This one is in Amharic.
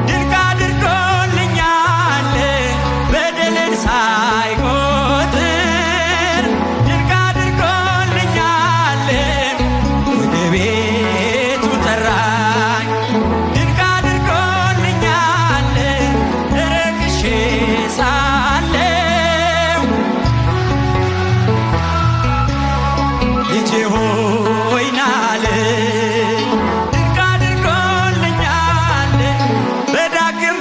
ድንቅ አድርጎልኛል በደሌን ሳይቆጥር ድንቅ አድርጎልኛል ወደ ቤቱ ጠራኝ ድንቅ አድርጎልኛል ረክሼ ሳለሁ ልጄ ሆይ ናለኝ ድንቅ አድርጎልኛል በዳግም